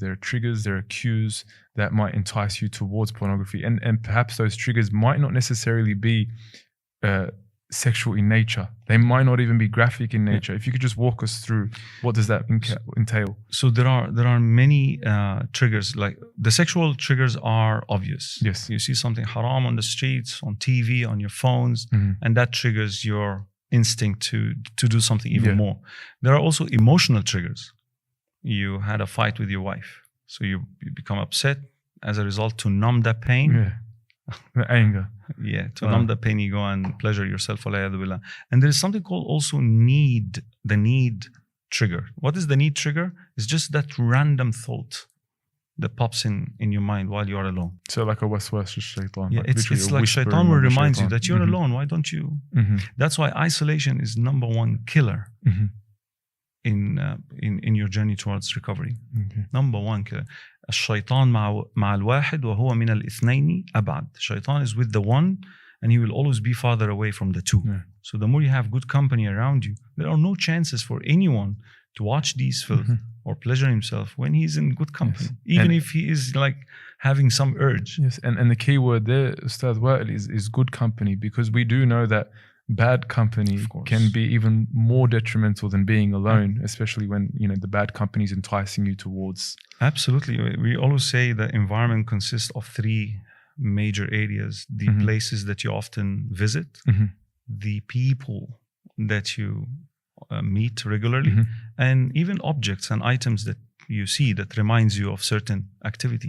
there are triggers, there are cues that might entice you towards pornography, and perhaps those triggers might not necessarily be sexual in nature. They might not even be graphic in nature. If you could just walk us through, what does that entail? So there are many triggers. Like the sexual triggers are obvious. Yes. You see something haram on the streets, on TV, on your phones, and that triggers your instinct to do something even more. There are also emotional triggers. You had a fight with your wife, so you become upset. As a result, to numb that pain, the anger. To numb the pain, you go and pleasure yourself. And there is something called also need, the need trigger. What is the need trigger? It's just that random thought that pops in your mind while you're alone. So like a waswas shaitan. Yeah, it's like shaitan will remind you that you're alone. Why don't you? That's why isolation is number one killer in your journey towards recovery. Number one killer. الشيطان مع الواحد وهو من الاثنين أبعد. Shaitan is with the one, and he will always be farther away from the two. So the more you have good company around you, there are no chances for anyone to watch these filth or pleasure himself when he's in good company, even if he is like having some urge. Yes, and the key word there, Ustad Wael, is good company, because we do know that bad company can be even more detrimental than being alone, especially when the bad company is enticing you towards. Absolutely. We always say the environment consists of three major areas: the places that you often visit, the people that you meet regularly, and even objects and items that you see that reminds you of certain activities.